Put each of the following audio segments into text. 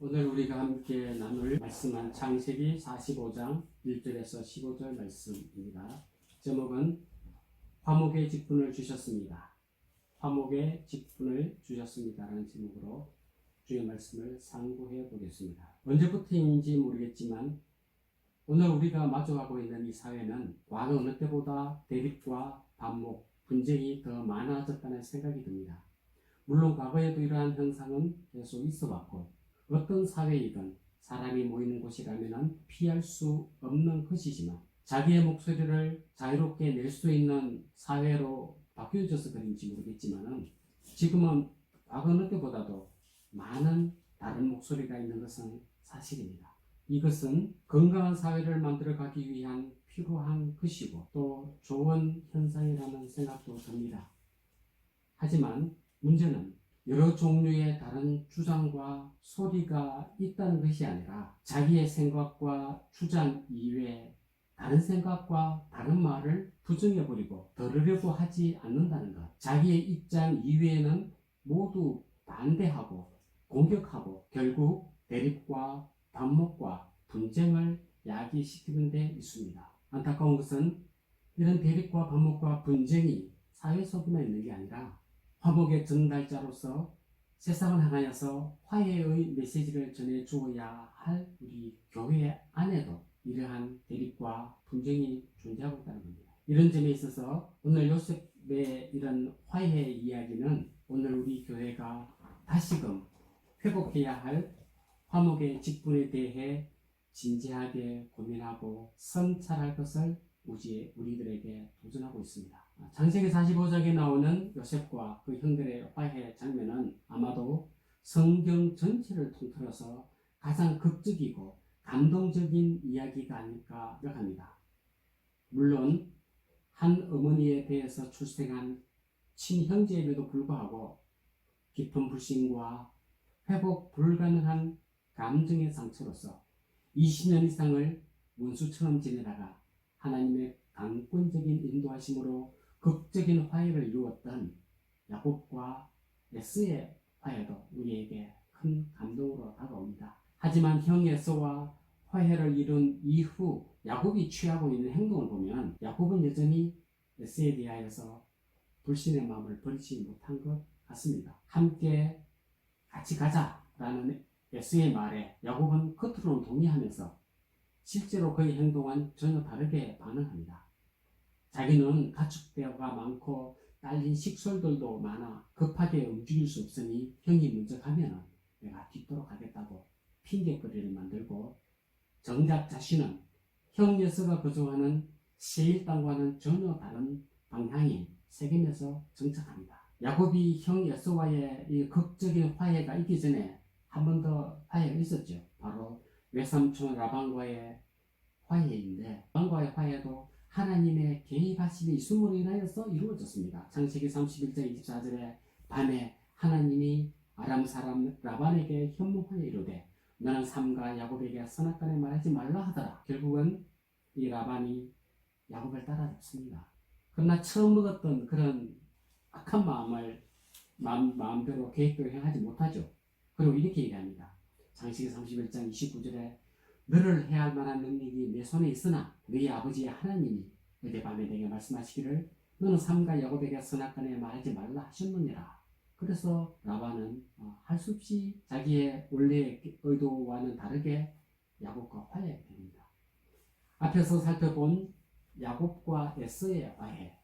오늘 우리가 함께 나눌 말씀은 창세기 45장 1절에서 15절 말씀입니다. 제목은 화목의 직분을 주셨습니다. 화목의 직분을 주셨습니다라는 제목으로 주의 말씀을 상고해 보겠습니다. 언제부터인지 모르겠지만 오늘 우리가 마주하고 있는 이 사회는 과거 어느 때보다 대립과 반목, 분쟁이 더 많아졌다는 생각이 듭니다. 물론 과거에도 이러한 현상은 계속 있어 왔고 어떤 사회이든 사람이 모이는 곳이라면 피할 수 없는 것이지만 자기의 목소리를 자유롭게 낼 수 있는 사회로 바뀌어져서 그런지 모르겠지만 지금은 과거 어느 때보다도 많은 다른 목소리가 있는 것은 사실입니다. 이것은 건강한 사회를 만들어가기 위한 필요한 것이고 또 좋은 현상이라는 생각도 듭니다. 하지만 문제는 여러 종류의 다른 주장과 소리가 있다는 것이 아니라 자기의 생각과 주장 이외에 다른 생각과 다른 말을 부정해버리고 들으려고 하지 않는다는 것. 자기의 입장 이외에는 모두 반대하고 공격하고 결국 대립과 반목과 분쟁을 야기시키는 데 있습니다. 안타까운 것은 이런 대립과 반목과 분쟁이 사회 속에만 있는 게 아니라 화목의 전달자로서 세상을 향하여서 화해의 메시지를 전해 주어야 할 우리 교회 안에도 이러한 대립과 분쟁이 존재하고 있다는 겁니다. 이런 점에 있어서 오늘 요셉의 이런 화해 이야기는 오늘 우리 교회가 다시금 회복해야 할 화목의 직분에 대해 진지하게 고민하고 성찰할 것을 우리들에게 도전하고 있습니다. 창세기 45장에 나오는 요셉과 그 형들의 화해 장면은 아마도 성경 전체를 통틀어서 가장 극적이고 감동적인 이야기가 아닐까 생각합니다. 물론 한 어머니에 대해서 출생한 친형제임에도 불구하고 깊은 불신과 회복 불가능한 감정의 상처로서 20년 이상을 원수처럼 지내다가 하나님의 강권적인 인도하심으로 극적인 화해를 이루었던 야곱과 에서의 화해도 우리에게 큰 감동으로 다가옵니다. 하지만 형 에서와 화해를 이룬 이후 야곱이 취하고 있는 행동을 보면 야곱은 여전히 에서에 대하여서 불신의 마음을 버리지 못한 것 같습니다. 함께 같이 가자라는 에서의 말에 야곱은 겉으로는 동의하면서 실제로 그의 행동은 전혀 다르게 반응합니다. 자기는 가축대가 많고 딸린 식솔들도 많아 급하게 움직일 수 없으니 형이 먼저 가면 내가 뒤도록 하겠다고 핑계거리를 만들고 정작 자신은 형 녀석가 거주하는 세일 땅과는 전혀 다른 방향인 세겜에서 정착합니다. 야곱이 형 에서와의 이 극적인 화해가 있기 전에 한 번 더 화해가 있었죠. 바로 외삼촌 라반과의 화해인데 라반과의 화해도 하나님의 개입하심이 있음으로 인하여서 이루어졌습니다. 창세기 31장 24절에 밤에 하나님이 아람 사람 라반에게 현몽하여 이르되 너는 삼가 야곱에게 선악간에 말하지 말라 하더라. 결국은 이 라반이 야곱을 따라잡습니다. 그러나 처음 먹었던 그런 악한 마음을 마음대로 계획대로 행하지 못하죠. 그리고 이렇게 얘기합니다. 창세기 31장 29절에 너를 해할 만한 능력이 내 손에 있으나 너희 아버지의 하나님이 어젯밤에 내게 말씀하시기를 너는 삼가 야곱에게 선악간에 말하지 말라 하셨느니라. 그래서 라반은 할 수 없이 자기의 원래 의도와는 다르게 야곱과 화해하게 됩니다. 앞에서 살펴본 야곱과 에서의 화해,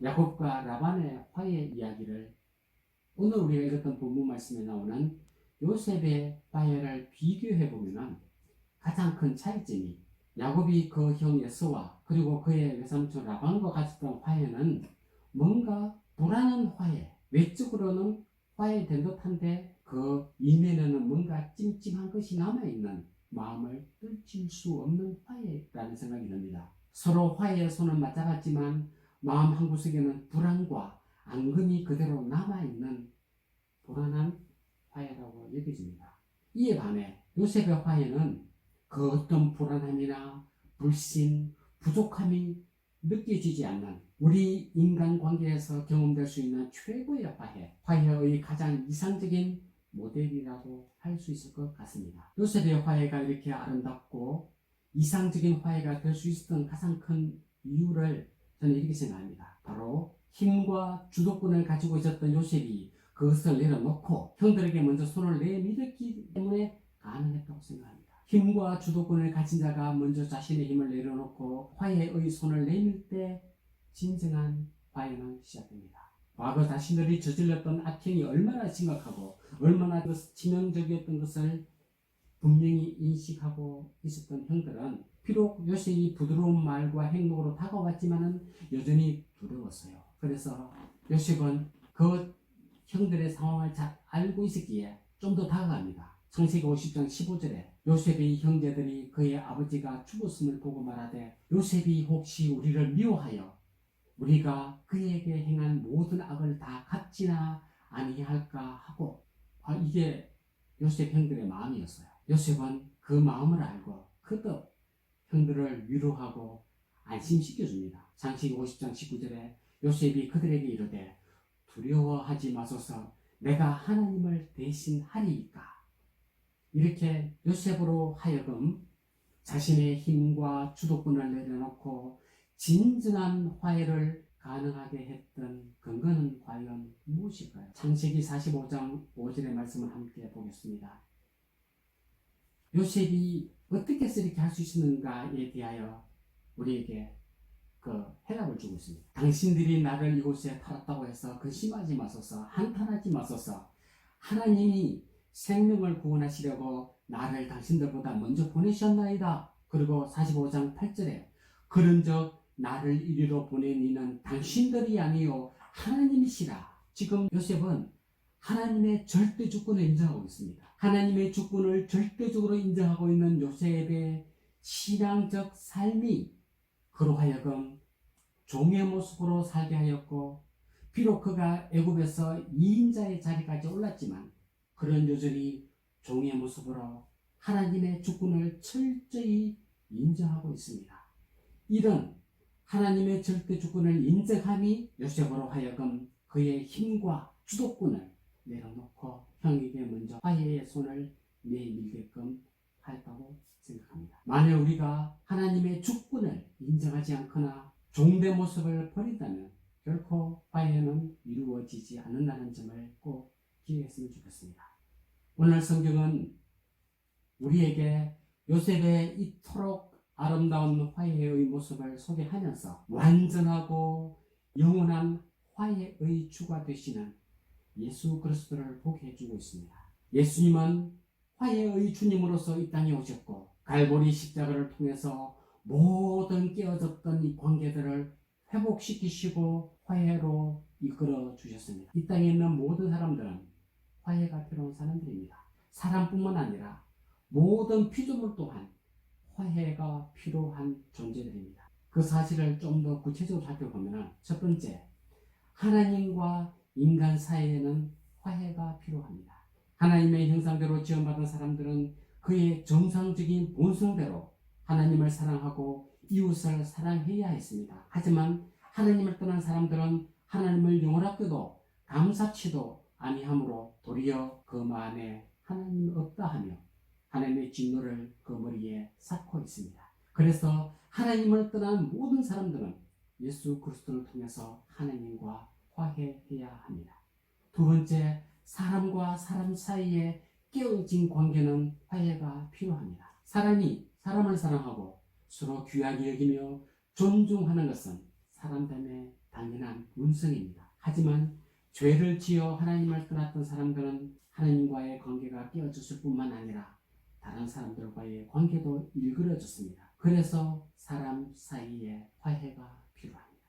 야곱과 라반의 화해 이야기를 오늘 우리가 읽었던 본문 말씀에 나오는 요셉의 화해를 비교해보면 가장 큰 차이점이 야곱이 그 형 에서와 그리고 그의 외삼촌 라반과 가졌던 화해는 뭔가 불안한 화해, 외적으로는 화해된 듯한데 그 이면에는 뭔가 찜찜한 것이 남아있는 마음을 떨칠 수 없는 화해라는 생각이 듭니다. 서로 화해의 손을 맞잡았지만 마음 한구석에는 불안과 앙금이 그대로 남아있는 불안한 화해라고 여겨집니다. 이에 반해 요셉의 화해는 그 어떤 불안함이나 불신, 부족함이 느껴지지 않는 우리 인간관계에서 경험될 수 있는 최고의 화해, 화해의 가장 이상적인 모델이라고 할 수 있을 것 같습니다. 요셉의 화해가 이렇게 아름답고 이상적인 화해가 될 수 있었던 가장 큰 이유를 저는 이렇게 생각합니다. 바로 힘과 주도권을 가지고 있었던 요셉이 그것을 내려놓고 형들에게 먼저 손을 내밀었기 때문에 가능했다고 생각합니다. 힘과 주도권을 가진 자가 먼저 자신의 힘을 내려놓고 화해의 손을 내밀 때 진정한 화해는 시작됩니다. 과거 자신들이 저질렀던 악행이 얼마나 심각하고 얼마나 치명적이었던 것을 분명히 인식하고 있었던 형들은 비록 요셉이 부드러운 말과 행동으로 다가왔지만은 여전히 두려웠어요. 그래서 요셉은 그 형들의 상황을 잘 알고 있었기에 좀 더 다가갑니다. 창세기 50장 15절에 요셉의 형제들이 그의 아버지가 죽었음을 보고 말하되 요셉이 혹시 우리를 미워하여 우리가 그에게 행한 모든 악을 다 갚지나 아니할까 하고, 이게 요셉 형들의 마음이었어요. 요셉은 그 마음을 알고 그도 형들을 위로하고 안심시켜줍니다. 창세기 50장 19절에 요셉이 그들에게 이르되 두려워하지 마소서 내가 하나님을 대신하리이까. 이렇게 요셉으로 하여금 자신의 힘과 주도권을 내려놓고 진정한 화해를 가능하게 했던 근거는 과연 무엇일까요? 창세기 45장 5절의 말씀을 함께 보겠습니다. 요셉이 어떻게 해서 이렇게 할 수 있었는가에 대하여 우리에게 그 해답을 주고 있습니다. 당신들이 나를 이곳에 팔았다고 해서 근심하지 마소서, 한탄하지 마소서. 하나님이 생명을 구원하시려고 나를 당신들보다 먼저 보내셨나이다. 그리고 45장 8절에 그런즉 나를 이리로 보낸 이는 당신들이 아니요 하나님이시라. 지금 요셉은 하나님의 절대 주권을 인정하고 있습니다. 하나님의 주권을 절대적으로 인정하고 있는 요셉의 신앙적 삶이 그로 하여금 종의 모습으로 살게 하였고, 비록 그가 애굽에서 2인자의 자리까지 올랐지만 그는 여전히 종의 모습으로 하나님의 주권을 철저히 인정하고 있습니다. 이런 하나님의 절대 주권을 인정함이 요셉으로 하여금 그의 힘과 주도권을 내려놓고 형에게 먼저 화해의 손을 내밀게끔 했다고 생각합니다. 만약 우리가 하나님의 주권을 인정하지 않거나 종된 모습을 버린다면 결코 화해는 이루어지지 않는다는 점을 꼭 기억했으면 좋겠습니다. 오늘 성경은 우리에게 요셉의 이토록 아름다운 화해의 모습을 소개하면서 완전하고 영원한 화해의 주가 되시는 예수 그리스도를 보게 해주고 있습니다. 예수님은 화해의 주님으로서 이 땅에 오셨고 갈보리 십자가를 통해서 모든 깨어졌던 이 관계들을 회복시키시고 화해로 이끌어 주셨습니다. 이 땅에 있는 모든 사람들은 화해가 필요한 사람들입니다. 사람뿐만 아니라 모든 피조물 또한 화해가 필요한 존재들입니다. 그 사실을 좀 더 구체적으로 살펴보면 첫 번째, 하나님과 인간 사이에는 화해가 필요합니다. 하나님의 형상대로 지음받은 사람들은 그의 정상적인 본성대로 하나님을 사랑하고 이웃을 사랑해야 했습니다. 하지만 하나님을 떠난 사람들은 하나님을 영원하게도 감사치도 아니하므로 도리어 그 마음에 하나님 없다 하며 하나님의 진노를 그 머리에 쌓고 있습니다. 그래서 하나님을 떠난 모든 사람들은 예수 그리스도를 통해서 하나님과 화해해야 합니다. 두 번째, 사람과 사람 사이에 깨어진 관계는 화해가 필요합니다. 사람이 사람을 사랑하고 서로 귀하게 여기며 존중하는 것은 사람됨의 당연한 본성입니다. 하지만 죄를 지어 하나님을 떠났던 사람들은 하나님과의 관계가 깨어졌을 뿐만 아니라 다른 사람들과의 관계도 일그러졌습니다. 그래서 사람 사이에 화해가 필요합니다.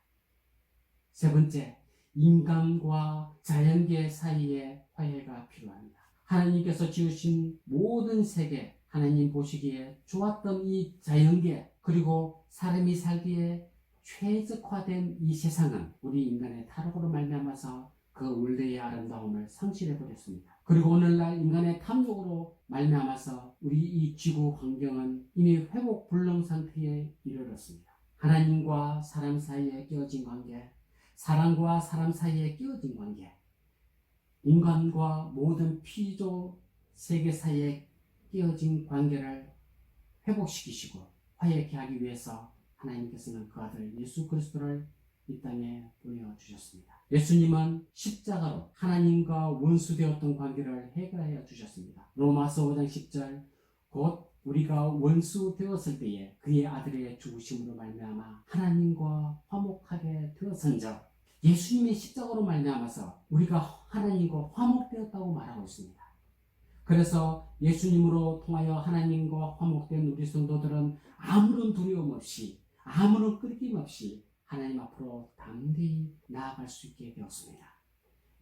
세 번째, 인간과 자연계 사이에 화해가 필요합니다. 하나님께서 지으신 모든 세계, 하나님 보시기에 좋았던 이 자연계, 그리고 사람이 살기에 최적화된 이 세상은 우리 인간의 타락으로 말미암아서 그 원래의 아름다움을 상실해버렸습니다. 그리고 오늘날 인간의 탐욕으로 말미암아서 우리 이 지구 환경은 이미 회복 불능 상태에 이르렀습니다. 하나님과 사람 사이에 끼어진 관계, 사람과 사람 사이에 끼어진 관계, 인간과 모든 피조 세계 사이에 끼어진 관계를 회복시키시고 화해케 하기 위해서 하나님께서는 그 아들 예수 그리스도를 이 땅에 보내주셨습니다. 예수님은 십자가로 하나님과 원수되었던 관계를 해결하여 주셨습니다. 로마서 5장 10절 곧 우리가 원수 되었을 때에 그의 아들의 죽으심으로 말미암아 하나님과 화목하게 되었은즉 예수님의 십자가로 말미암아서 우리가 하나님과 화목되었다고 말하고 있습니다. 그래서 예수님으로 통하여 하나님과 화목된 우리 성도들은 아무런 두려움 없이 아무런 끄리낌 없이 하나님 앞으로 담대히 나아갈 수 있게 되었습니다.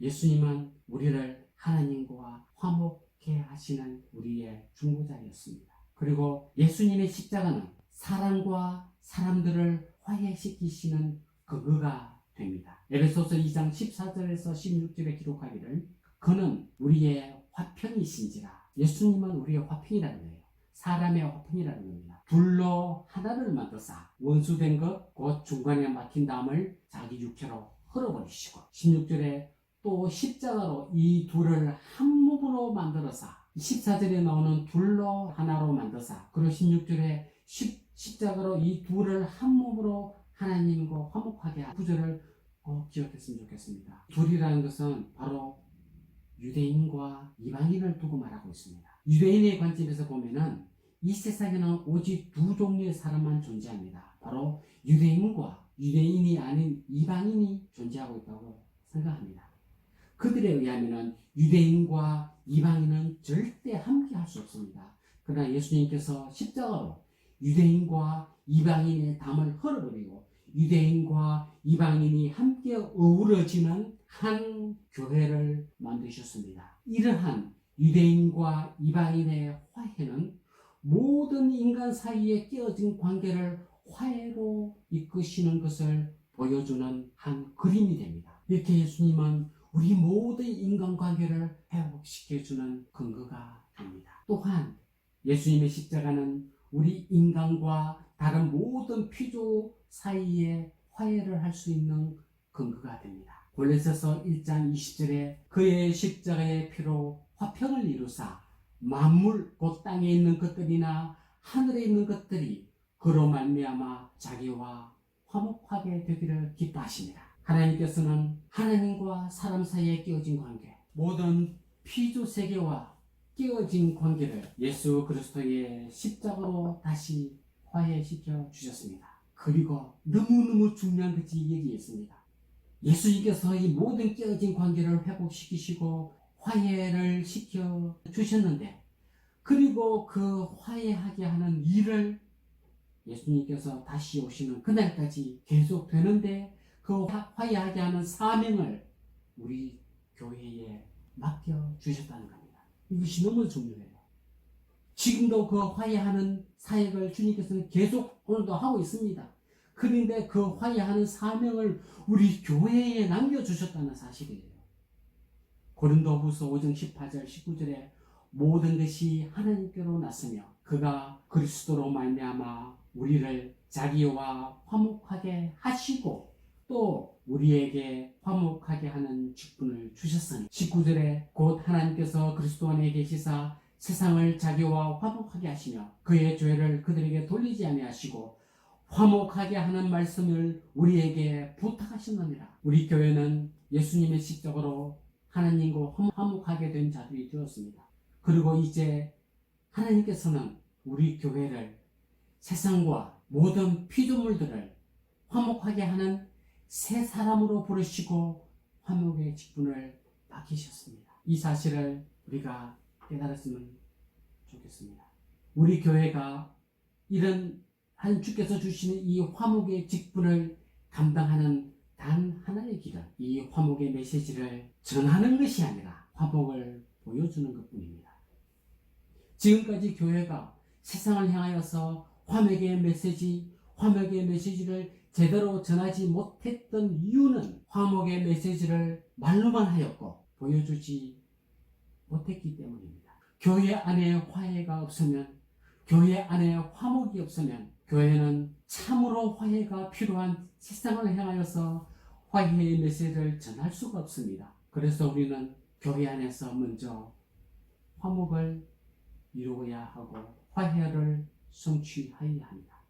예수님은 우리를 하나님과 화목케 하시는 우리의 중보자였습니다. 그리고 예수님의 십자가는 사람과 사람들을 화해시키시는 근거가 됩니다. 에베소서 2장 14절에서 16절에 기록하기를 그는 우리의 화평이신지라. 예수님은 우리의 화평이라는 거예요. 사람의 화평이라는 겁니다. 둘로 하나를 만드사 원수된 것 곧 중간에 막힌 담을 자기 육체로 흘어버리시고 16절에 또 십자가로 이 둘을 한 몸으로 만들어사 14절에 나오는 둘로 하나로 만드사 그리고 16절에 십자가로 이 둘을 한 몸으로 하나님과 화목하게 한 구절을 꼭 기억했으면 좋겠습니다. 둘이라는 것은 바로 유대인과 이방인을 두고 말하고 있습니다. 유대인의 관점에서 보면은 이 세상에는 오직 두 종류의 사람만 존재합니다. 바로 유대인과 유대인이 아닌 이방인이 존재하고 있다고 생각합니다. 그들에 의하면은 유대인과 이방인은 절대 함께 할 수 없습니다. 그러나 예수님께서 십자가로 유대인과 이방인의 담을 헐어버리고 유대인과 이방인이 함께 어우러지는 한 교회를 만드셨습니다. 이러한 유대인과 이방인의 화해는 모든 인간 사이에 끼어진 관계를 화해로 이끄시는 것을 보여주는 한 그림이 됩니다. 이렇게 예수님은 우리 모든 인간관계를 회복시켜주는 근거가 됩니다. 또한 예수님의 십자가는 우리 인간과 다른 모든 피조 사이에 화해를 할 수 있는 근거가 됩니다. 골로새서 1장 20절에 그의 십자가의 피로 화평을 이루사 만물 곧 땅에 있는 것들이나 하늘에 있는 것들이 그로 말미암아 자기와 화목하게 되기를 기뻐하십니다. 하나님께서는 하나님과 사람 사이에 끼어진 관계, 모든 피조 세계와 끼어진 관계를 예수 그리스도의 십자가로 다시 화해시켜 주셨습니다. 그리고 너무너무 중요한 것이 여기 있습니다. 예수님께서 이 모든 끼어진 관계를 회복시키시고 화해를 시켜 주셨는데 그리고 그 화해하게 하는 일을 예수님께서 다시 오시는 그날까지 계속 되는데 그 화해하게 하는 사명을 우리 교회에 맡겨주셨다는 겁니다. 이것이 너무 중요해요. 지금도 그 화해하는 사역을 주님께서는 계속 오늘도 하고 있습니다. 그런데 그 화해하는 사명을 우리 교회에 남겨주셨다는 사실이에요. 고린도후서 5장 18절 19절에 모든 것이 하나님께로 났으며 그가 그리스도로 말미암아 우리를 자기와 화목하게 하시고 또 우리에게 화목하게 하는 직분을 주셨으니 19절에 곧 하나님께서 그리스도 안에 계시사 세상을 자기와 화목하게 하시며 그의 죄를 그들에게 돌리지 아니하시고 화목하게 하는 말씀을 우리에게 부탁하셨느니라. 우리 교회는 예수님의 십자가로 하나님과 화목하게 된 자들이 되었습니다. 그리고 이제 하나님께서는 우리 교회를 세상과 모든 피조물들을 화목하게 하는 새 사람으로 부르시고 화목의 직분을 맡기셨습니다. 이 사실을 우리가 깨달았으면 좋겠습니다. 우리 교회가 이런 한 주께서 주시는 이 화목의 직분을 감당하는 단 하나의 길은 이 화목의 메시지를 전하는 것이 아니라 화목을 보여주는 것뿐입니다. 지금까지 교회가 세상을 향하여서 화목의 메시지를 제대로 전하지 못했던 이유는 화목의 메시지를 말로만 하였고 보여주지 못했기 때문입니다. 교회 안에 화해가 없으면, 교회 안에 화목이 없으면 교회는 참으로 화해가 필요한 세상을 향하여서 화해의 메시지를 전할 수가 없습니다. 그래서 우리는 교회 안에서 먼저 화목을 이루어야 하고 화해를 성취하여야 합니다.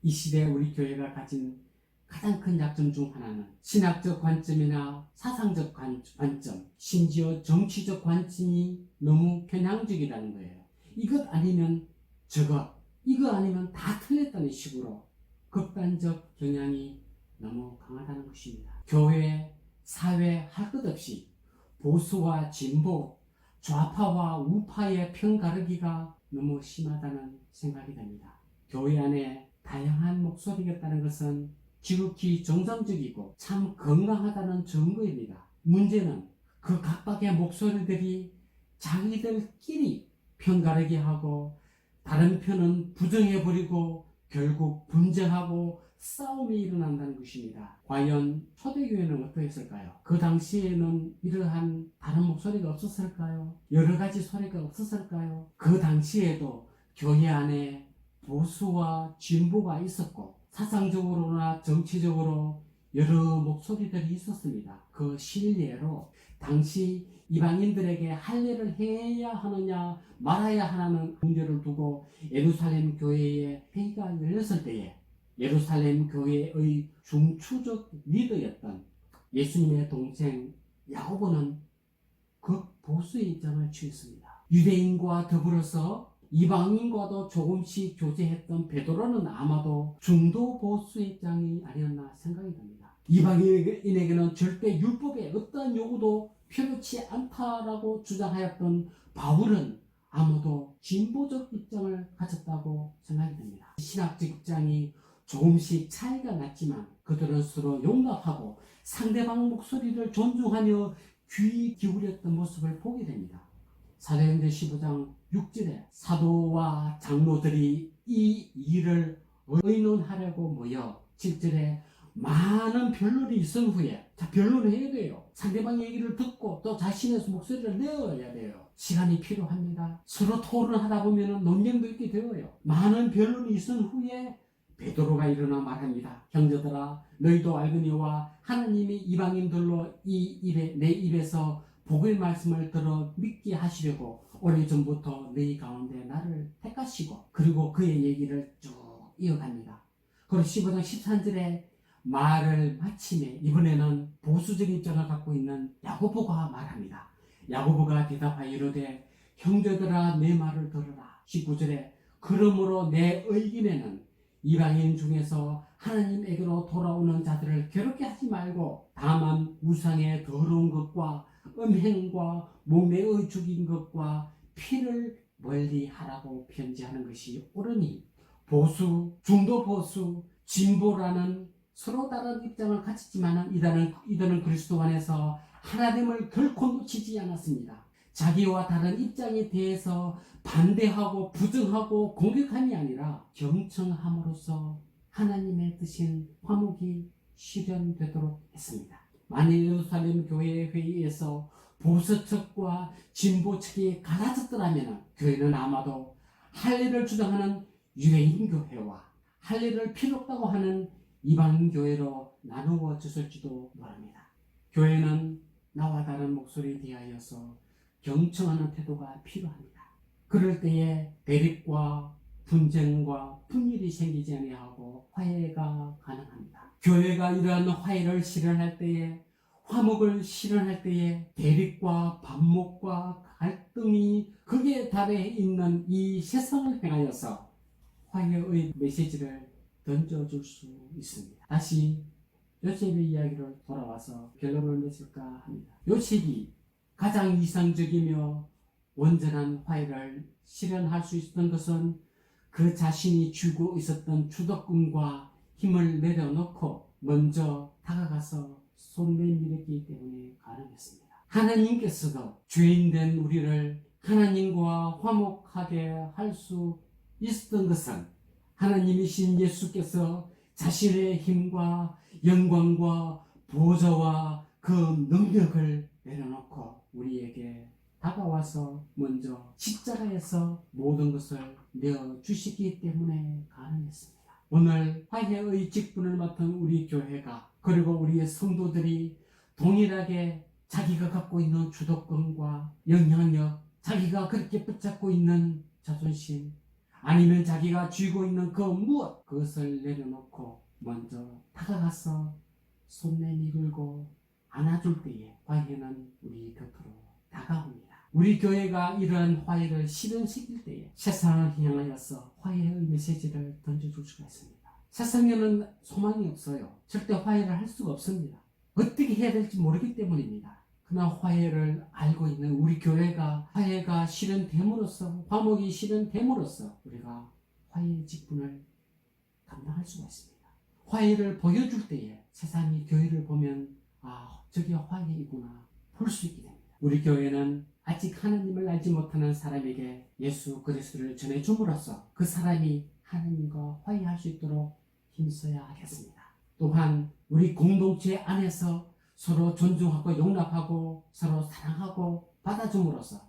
이 시대에 우리 교회가 가진 가장 큰 약점 중 하나는 신학적 관점이나 사상적 관점, 심지어 정치적 관점이 너무 편향적이라는 거예요. 이것 아니면 저것, 이거 아니면 다 틀렸다는 식으로 극단적 경향이 너무 강하다는 것입니다. 교회, 사회 할 것 없이 보수와 진보, 좌파와 우파의 편가르기가 너무 심하다는 생각이 듭니다. 교회 안에 다양한 목소리가 있다는 것은 지극히 정상적이고 참 건강하다는 증거입니다. 문제는 그 각각의 목소리들이 자기들끼리 편가르기 하고 다른 편은 부정해버리고 결국 분쟁하고 싸움이 일어난다는 것입니다. 과연 초대교회는 어떠했을까요? 그 당시에는 이러한 다른 목소리가 없었을까요? 여러 가지 소리가 없었을까요? 그 당시에도 교회 안에 보수와 진보가 있었고 사상적으로나 정치적으로 여러 목소리들이 있었습니다. 그 실례로 당시 이방인들에게 할례를 해야 하느냐 말아야 하는 문제를 두고 예루살렘 교회에 회의가 열렸을 때에 예루살렘 교회의 중추적 리더였던 예수님의 동생 야고보는 극보수의 입장을 취했습니다. 유대인과 더불어서 이방인과도 조금씩 교제했던 베드로는 아마도 중도 보수의 입장이 아니었나 생각이 듭니다. 이방인에게는 절대 율법의 어떠한 요구도 필요치 않다라고 주장하였던 바울은 아무도 진보적 입장을 가졌다고 생각이 됩니다. 신학적 입장이 조금씩 차이가 났지만 그들은 서로 용납하고 상대방 목소리를 존중하며 귀 기울였던 모습을 보게 됩니다. 사도행전 15장 6절에 사도와 장로들이 이 일을 의논하려고 모여 7절에 많은 변론이 있은 후에 변론을 해야 돼요. 상대방 얘기를 듣고 또 자신의 목소리를 내어야 돼요. 시간이 필요합니다. 서로 토론하다 보면 논쟁도 있게 되어요. 많은 변론이 있은 후에 베드로가 일어나 말합니다. 형제들아 너희도 알거니와 하나님이 이방인들로 내 입에서 복의 말씀을 들어 믿게 하시려고 오래전부터 너희 가운데 나를 택하시고 그리고 그의 얘기를 쭉 이어갑니다. 그리고 15장 13절에 말을 마침에 이번에는 보수적인 입장을 갖고 있는 야고보가 말합니다. 야고보가 대답하여 이르되 형제들아 내 말을 들으라. 19절에 그러므로 내 의견에는 이방인 중에서 하나님에게로 돌아오는 자들을 괴롭게 하지 말고 다만 우상의 더러운 것과 음행과 몸매의 죽인 것과 피를 멀리하라고 편지하는 것이 옳으니 보수, 중도 보수, 진보라는 서로 다른 입장을 가졌지만 이들은 그리스도 안에서 하나님을 결코 놓치지 않았습니다. 자기와 다른 입장에 대해서 반대하고 부정하고 공격함이 아니라 경청함으로써 하나님의 뜻인 화목이 실현되도록 했습니다. 만일 예루살렘 교회 회의에서 보수 측과 진보 측이 갈라졌더라면 교회는 아마도 할례를 주장하는 유대인 교회와 할례를 필요 없다고 하는 이방 교회로 나누어졌을지도 모릅니다. 교회는 나와 다른 목소리에 대하여서 경청하는 태도가 필요합니다. 그럴 때에 대립과 분쟁과 분열이 생기지 아니하고 화해가 가능합니다. 교회가 이러한 화해를 실현할 때에 화목을 실현할 때에 대립과 반목과 갈등이 극에 달해 있는 이 세상을 향하여서 화해의 메시지를 던져줄 수 있습니다. 다시 요셉의 이야기를 돌아와서 결론을 맺을까 합니다. 요셉이 가장 이상적이며 온전한 화해를 실현할 수 있었던 것은 그 자신이 쥐고 있었던 주도권과 힘을 내려놓고 먼저 다가가서 손 내밀었기 때문에 가능했습니다. 하나님께서도 죄인된 우리를 하나님과 화목하게 할 수 있었던 것은 하나님이신 예수께서 자신의 힘과 영광과 보좌와 그 능력을 내려놓고 우리에게 다가와서 먼저 십자가에서 모든 것을 내어주시기 때문에 가능했습니다. 오늘 화해의 직분을 맡은 우리 교회가 그리고 우리의 성도들이 동일하게 자기가 갖고 있는 주도권과 영향력, 자기가 그렇게 붙잡고 있는 자존심, 아니면 자기가 쥐고 있는 그 무엇, 그것을 내려놓고 먼저 다가가서 손 내밀고 안아줄 때에 화해는 우리 곁으로 다가옵니다. 우리 교회가 이러한 화해를 실현시킬 때에 세상을 향하여서 화해의 메시지를 던져줄 수가 있습니다. 세상에는 소망이 없어요. 절대 화해를 할 수가 없습니다. 어떻게 해야 될지 모르기 때문입니다. 그러나 화해를 알고 있는 우리 교회가 화해가 실현됨으로써, 화목이 실현됨으로써 우리가 화해의 직분을 감당할 수가 있습니다. 화해를 보여줄 때에 세상이 교회를 보면 저게 화해이구나 볼 수 있게 됩니다. 우리 교회는 아직 하나님을 알지 못하는 사람에게 예수 그리스도를 전해줌으로써 그 사람이 하나님과 화해할 수 있도록 힘써야 하겠습니다. 또한 우리 공동체 안에서 서로 존중하고 용납하고 서로 사랑하고 받아줌으로써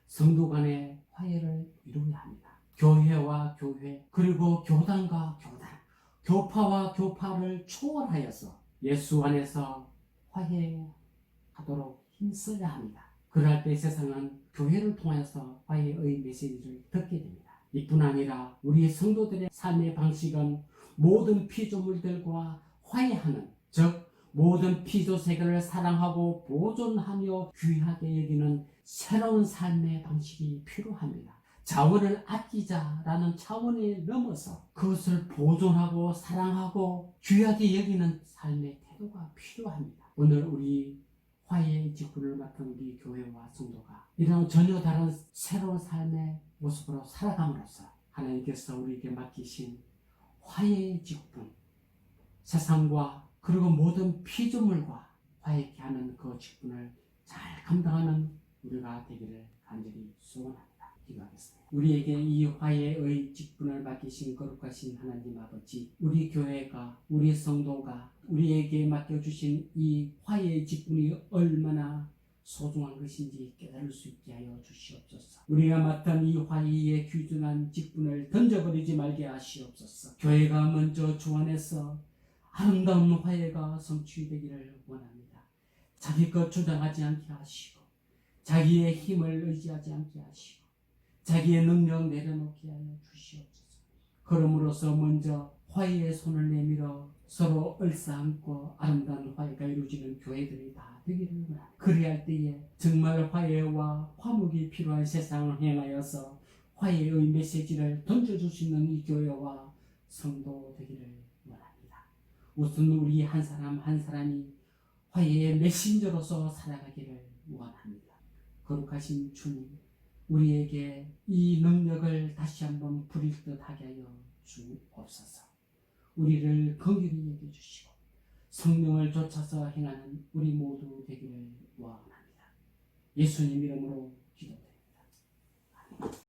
성도 간의 화해를 이루어야 합니다. 교회와 교회, 그리고 교단과 교단, 교파와 교파를 초월하여서 예수 안에서 화해하도록 힘써야 합니다. 그럴 때 세상은 교회를 통해서 화해의 메시지를 듣게 됩니다. 이뿐 아니라 우리 성도들의 삶의 방식은 모든 피조물들과 화해하는, 즉 모든 피조 세계를 사랑하고 보존하며 귀하게 여기는 새로운 삶의 방식이 필요합니다. 자원을 아끼자라는 차원에 넘어서 그것을 보존하고 사랑하고 귀하게 여기는 삶의 태도가 필요합니다. 오늘 우리 화해의 직분을 맡은 우리 교회와 성도가 이런 전혀 다른 새로운 삶의 모습으로 살아감으로써 하나님께서 우리에게 맡기신 화해의 직분, 세상과 그리고 모든 피조물과 화해케 하는 그 직분을 잘 감당하는 우리가 되기를 간절히 소원합니다. 기도하겠습니다. 우리에게 이 화해의 직분을 맡기신 거룩하신 하나님 아버지, 우리 교회가, 우리 성도가 우리에게 맡겨주신 이 화해의 직분이 얼마나 소중한 것인지 깨달을 수 있게 하여 주시옵소서. 우리가 맡은 이 화해의 귀중한 직분을 던져버리지 말게 하시옵소서. 교회가 먼저 주 안에서 아름다운 화해가 성취되기를 원합니다. 자기 것 주장하지 않게 하시고, 자기의 힘을 의지하지 않게 하시고, 자기의 능력 내려놓게 하여 주시옵소서. 그러므로서 먼저 화해의 손을 내밀어 서로 얼싸안고 아름다운 화해가 이루어지는 교회들이 다 되기를 원합니다. 그리할 때에 정말 화해와 화목이 필요한 세상을 향하여서 화해의 메시지를 던져줄 수 있는 이 교회와 성도 되기를 원합니다. 우선 우리 한 사람 한 사람이 화해의 메신저로서 살아가기를 원합니다. 거룩하신 주님, 우리에게 이 능력을 다시 한번 부릴 듯 하게 하여 주옵소서. 우리를 긍휼히 여겨주시고 성령을 쫓아서 행하는 우리 모두 되기를 원합니다. 예수님 이름으로